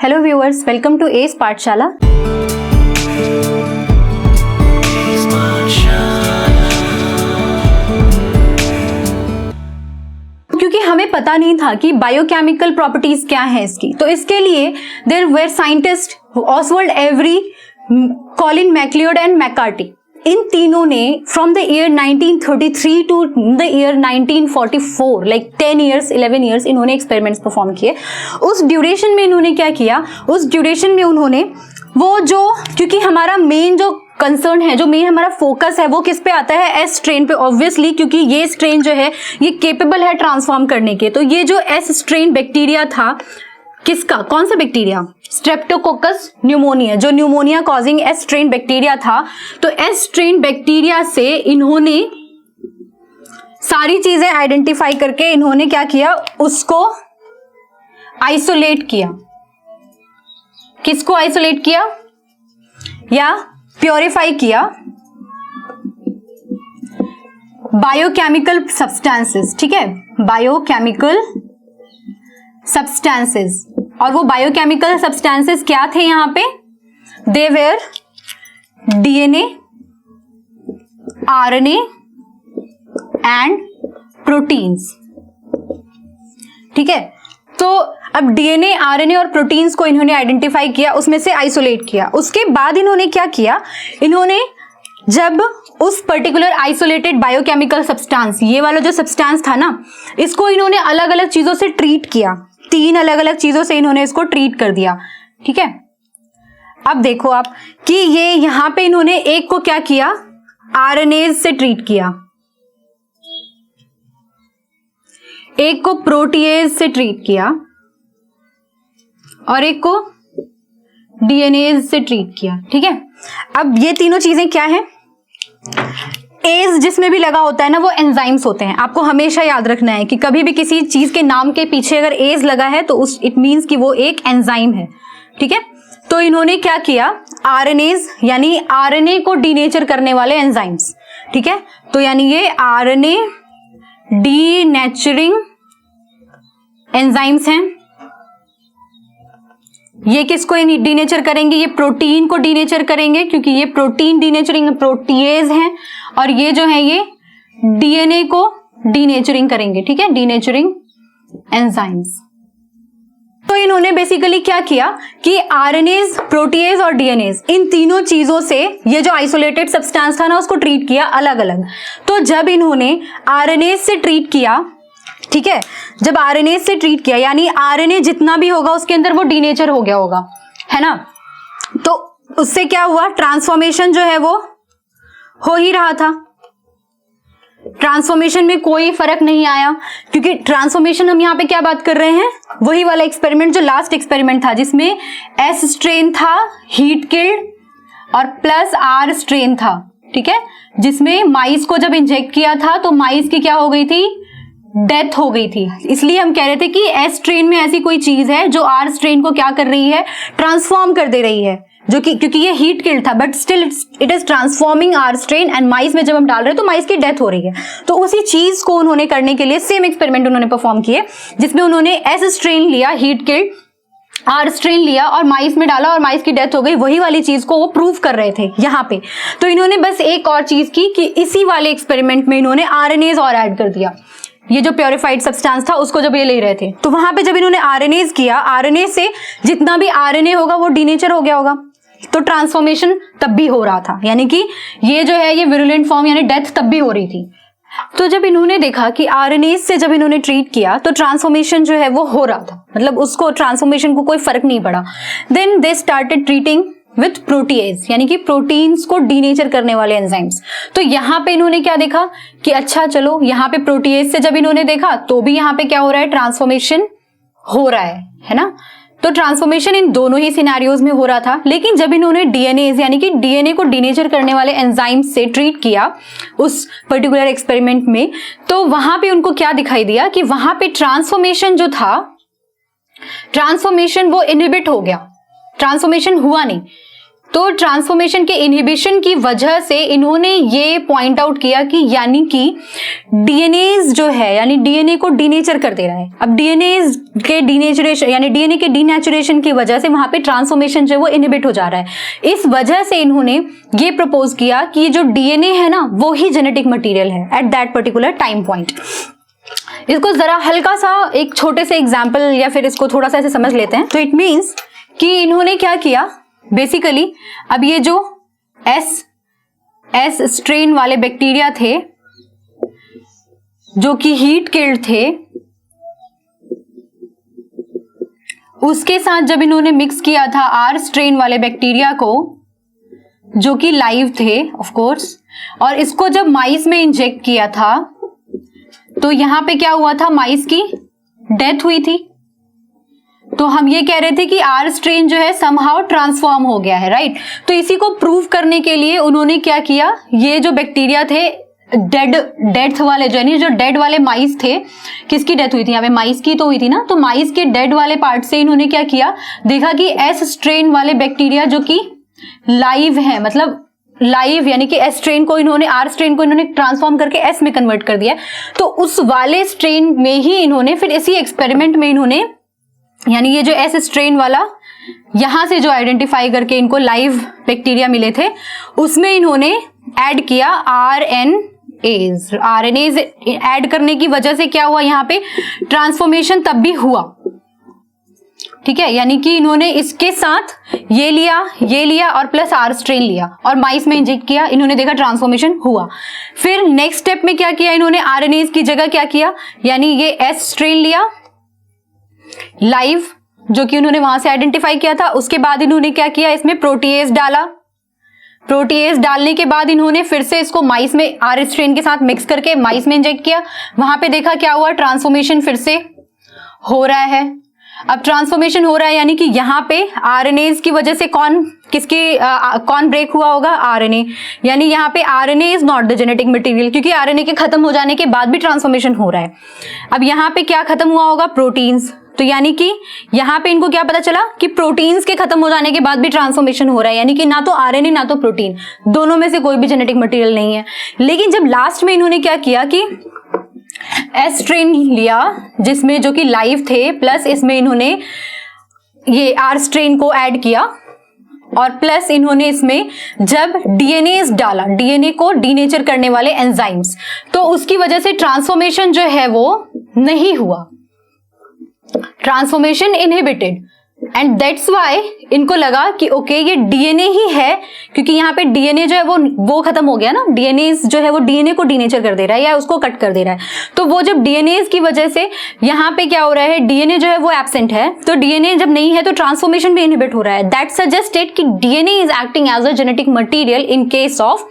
Hello viewers, welcome to S Pathshala. क्योंकि हमें पता नहीं था कि बायोकेमिकल प्रॉपर्टीज क्या है इसकी, तो इसके लिए there were scientist Oswald Avery, Colin MacLeod and McCarty. इन तीनों ने from the year 1933 to the year 1944, like 10 years 11 years इन्होंने एक्सपेरिमेंट्स परफॉर्म किए। उस ड्यूरेशन में इन्होंने क्या किया, उस ड्यूरेशन में उन्होंने वो जो, क्योंकि हमारा मेन जो कंसर्न है, जो मेन हमारा फोकस है वो किस पे आता है, एस स्ट्रेन पे ऑब्वियसली, क्योंकि ये स्ट्रेन जो है ये केपेबल है ट्रांसफॉर्म करने के। तो ये जो एस स्ट्रेन बैक्टीरिया था, किसका, कौन सा बैक्टीरिया, स्ट्रेप्टोकोकस न्यूमोनिया, जो pneumonia causing S strain bacteria था। तो एस स्ट्रेन बैक्टीरिया से इन्होंने सारी चीजें आइडेंटिफाई करके इन्होंने क्या किया, उसको आइसोलेट किया। किसको आइसोलेट किया या प्योरीफाई किया, बायोकेमिकल सब्सटेंसेस, ठीक है, बायोकेमिकल सब्सटेंसेस। और वो बायोकेमिकल सब्सटेंसेस क्या थे यहां पे, they were DNA, RNA and proteins, ठीक है। तो अब डीएनए, आरएनए और प्रोटीन्स को इन्होंने आइडेंटिफाई किया, उसमें से आइसोलेट किया। उसके बाद इन्होंने क्या किया, इन्होंने जब उस पर्टिकुलर आइसोलेटेड बायोकेमिकल सब्सटेंस, ये वाला जो सब्सटेंस था ना, इसको इन्होंने अलग अलग चीजों से ट्रीट किया, 3 अलग अलग चीजों से इन्होंने इसको ट्रीट कर दिया, ठीक है। अब देखो आप कि ये यहां पे इन्होंने एक को क्या किया, आरएनए से ट्रीट किया, एक को प्रोटीएज से ट्रीट किया और एक को डीएनए से ट्रीट किया, ठीक है। अब ये तीनों चीजें क्या है, एज जिसमें भी लगा होता है ना वो एंजाइम्स होते हैं। आपको हमेशा याद रखना है कि कभी भी किसी चीज के नाम के पीछे अगर एज लगा है तो उस इट मींस कि वो एक एंजाइम है, ठीक है। तो इन्होंने क्या किया, आरएनएज यानी आरएनए को डीनेचर करने वाले एंजाइम्स, ठीक है। तो यानी ये आरएनए डीनेचरिंग एंजाइम्स हैं। ये किसको डीनेचर करेंगे, ये प्रोटीन को डीनेचर करेंगे, क्योंकि ये प्रोटीन डीनेचरिंग प्रोटीएज हैं। और ये जो है ये डीएनए को डीनेचरिंग करेंगे, ठीक है, डीनेचरिंग एंजाइम्स। तो इन्होंने बेसिकली क्या किया कि आरएनएज, प्रोटीएज और डीएनएज, इन तीनों चीजों से ये जो आइसोलेटेड सब्सटेंस था ना उसको ट्रीट किया अलग अलग। तो जब इन्होंने आरएनए से ट्रीट किया, ठीक है, जब आरएनए से ट्रीट किया यानी आरएनए जितना भी होगा उसके अंदर वो डीनेचर हो गया होगा, है ना। तो उससे क्या हुआ, ट्रांसफॉर्मेशन जो है वो हो ही रहा था, ट्रांसफॉर्मेशन में कोई फर्क नहीं आया। क्योंकि ट्रांसफॉर्मेशन हम यहाँ पे क्या बात कर रहे हैं, वही वाला एक्सपेरिमेंट जो लास्ट एक्सपेरिमेंट था जिसमें एस स्ट्रेन था हीट किल्ड और प्लस आर स्ट्रेन था, ठीक है, जिसमें माइस को जब इंजेक्ट किया था तो माइस की क्या हो गई थी, डेथ हो गई थी। इसलिए हम कह रहे थे कि एस स्ट्रेन में ऐसी कोई चीज है जो आर स्ट्रेन को क्या कर रही है, ट्रांसफॉर्म कर दे रही है, जो कि क्योंकि ये हीट किल्ड था but still it is transforming R strain and mice में जब हम डाल रहे हैं तो माइस की डेथ हो रही है। तो उसी चीज को उन्होंने करने के लिए सेम एक्सपेरिमेंट उन्होंने परफॉर्म किए, जिसमें उन्होंने एस स्ट्रेन लिया, हीट किल्ड, आर स्ट्रेन लिया और माइस में डाला और माइस की डेथ हो गई। वही वाली चीज को वो प्रूव कर रहे थे यहाँ पे। तो इन्होंने बस एक और चीज की कि इसी वाले एक्सपेरिमेंट में इन्होंने आरएनएज और ऐड कर दिया। ये जो प्योरीफाइड सब्सटेंस था उसको जब ये ले रहे थे तो वहां पे जब इन्होंने आरएनएज किया, आरएनए से जितना भी आरएनए होगा वो डीनेचर हो गया होगा, तो ट्रांसफॉर्मेशन तब भी हो रहा था, यानी कि ये जो है ये विरुलेंट फॉर्म यानी डेथ तब भी हो रही थी। तो जब इन्होंने देखा कि आरएनए से जब इन्होंने ट्रीट किया तो ट्रांसफॉर्मेशन जो है वो हो रहा था, मतलब उसको ट्रांसफॉर्मेशन को कोई फर्क नहीं पड़ा। Then they started treating with protease यानी कि प्रोटीन्स को डीनेचर करने वाले एंजाइम्स। तो यहाँ पे इन्होंने क्या देखा कि अच्छा चलो यहाँ पे प्रोटीएज से जब इन्होंने देखा तो भी यहाँ पे क्या हो रहा है, ट्रांसफॉर्मेशन हो रहा है ना। तो ट्रांसफॉर्मेशन इन दोनों ही सिनेरियोज में हो रहा था। लेकिन जब इन्होंने डीएनए यानी कि डीएनए को डीनेचर करने वाले एंजाइम से ट्रीट किया उस पर्टिकुलर एक्सपेरिमेंट में, तो वहां पे उनको क्या दिखाई दिया कि वहां पे ट्रांसफॉर्मेशन जो था, ट्रांसफॉर्मेशन वो इनहिबिट हो गया, ट्रांसफॉर्मेशन हुआ नहीं। तो ट्रांसफॉर्मेशन के इनहिबिशन की वजह से इन्होंने ये पॉइंट आउट किया कि यानी कि डीएनए जो है, यानी डीएनए को डीनेचर कर दे रहा है। अब डीएनए के डीनेचरेशन यानी डीएनए के डीनेचुरेशन की वजह से वहां पे ट्रांसफॉर्मेशन जो है वो इनहिबिट हो जा रहा है। इस वजह से इन्होंने ये प्रपोज किया कि ये जो डीएनए है ना वो ही जेनेटिक मटीरियल है at that particular time point. इसको जरा हल्का सा एक छोटे से एग्जाम्पल या फिर इसको थोड़ा सा ऐसे समझ लेते हैं। तो इट मीन्स कि इन्होंने क्या किया बेसिकली, अब ये जो एस स्ट्रेन वाले बैक्टीरिया थे जो कि हीट किल्ड थे, उसके साथ जब इन्होंने मिक्स किया था आर स्ट्रेन वाले बैक्टीरिया को जो कि लाइव थे ऑफ कोर्स, और इसको जब माइस में इंजेक्ट किया था तो यहां पे क्या हुआ था, माइस की डेथ हुई थी। तो हम ये कह रहे थे कि आर स्ट्रेन जो है समहाउ ट्रांसफॉर्म हो गया है, राइट। तो इसी को प्रूव करने के लिए उन्होंने क्या किया, ये जो बैक्टीरिया थे डेथ वाले जो डेड वाले माइस थे, किसकी डेथ हुई थी यहाँ पे, माइस की तो हुई थी ना, तो माइस के डेड वाले पार्ट से इन्होंने क्या किया, देखा कि एस स्ट्रेन वाले बैक्टीरिया जो कि लाइव है, मतलब लाइव यानी कि एस स्ट्रेन को इन्होंने आर स्ट्रेन को इन्होंने ट्रांसफॉर्म करके एस में कन्वर्ट कर दिया। तो उस वाले स्ट्रेन में ही इन्होंने फिर इसी एक्सपेरिमेंट में इन्होंने यानी ये जो एस स्ट्रेन वाला यहां से जो आइडेंटिफाई करके इनको लाइव बैक्टीरिया मिले थे उसमें इन्होंने ऐड किया आरएनएज ऐड करने की वजह से क्या हुआ, यहाँ पे ट्रांसफॉर्मेशन तब भी हुआ, ठीक है। यानी कि इन्होंने इसके साथ ये लिया और प्लस आर स्ट्रेन लिया और माइस में इंजेक्ट किया, इन्होंने देखा ट्रांसफॉर्मेशन हुआ। फिर नेक्स्ट स्टेप में क्या किया इन्होंने, आरएनएज की जगह क्या किया, यानी ये एस स्ट्रेन लिया लाइव जो कि उन्होंने वहां से आइडेंटिफाई किया था, उसके बाद इन्होंने क्या किया, इसमें प्रोटीएज डाला। प्रोटीएज डालने के बाद इन्होंने फिर से इसको माइस में आर स्ट्रेन के साथ मिक्स करके माइस में इंजेक्ट किया, वहां पे देखा क्या हुआ, ट्रांसफॉर्मेशन फिर से हो रहा है। अब ट्रांसफॉर्मेशन हो रहा है यानी कि यहाँ पे आरएनएज की वजह से कौन ब्रेक हुआ होगा, आरएनए, यानी यहाँ पे RNA is not the genetic material, क्योंकि आरएनए के खत्म हो जाने के बाद भी ट्रांसफॉर्मेशन हो रहा है। अब यहाँ पे क्या खत्म हुआ होगा, प्रोटीन्स। तो यानी कि यहाँ पे इनको क्या पता चला कि प्रोटीन्स के खत्म हो जाने के बाद भी ट्रांसफॉर्मेशन हो रहा है, यानी कि ना तो आरएनए ना तो प्रोटीन, दोनों में से कोई भी जेनेटिक मटेरियल नहीं है। लेकिन जब लास्ट में इन्होंने क्या किया कि एस स्ट्रेन लिया जिसमें जो कि लाइव थे, प्लस इसमें इन्होंने ये आर स्ट्रेन को ऐड किया और प्लस इन्होंने इसमें जब डीएनए डाला, डीएनए को डीनेचर करने वाले एंजाइम्स, तो उसकी वजह से ट्रांसफॉर्मेशन जो है वो नहीं हुआ, transformation inhibited. And that's why इनको लगा कि ओके ये डीएनए ही है, क्योंकि यहाँ पे डीएनए जो है वो खत्म हो गया ना, डीएनए जो है वो डीएनए को डीनेचर कर दे रहा है या उसको कट कर दे रहा है। तो वो जब डीएनए की वजह से यहाँ पे क्या हो रहा है, डीएनए जो है वो एब्सेंट है, तो डीएनए जब नहीं है तो ट्रांसफॉर्मेशन भी इनहिबिट हो रहा है। दैट सजेस्टेड कि DNA is acting as a genetic material in case of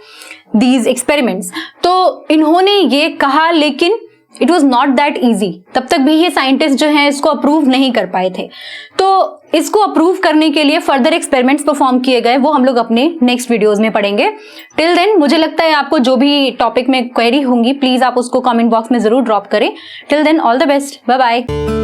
these experiments. तो इन्होंने ये कहा, लेकिन it was not that easy, तब तक भी ये साइंटिस्ट जो हैं इसको अप्रूव नहीं कर पाए थे। तो इसको अप्रूव करने के लिए फर्दर एक्सपेरिमेंट्स परफॉर्म किए गए, वो हम लोग अपने नेक्स्ट वीडियोस में पढ़ेंगे। टिल देन मुझे लगता है आपको जो भी टॉपिक में क्वेरी होंगी प्लीज आप उसको कमेंट बॉक्स में जरूर ड्रॉप करें। Till then all the best, bye bye.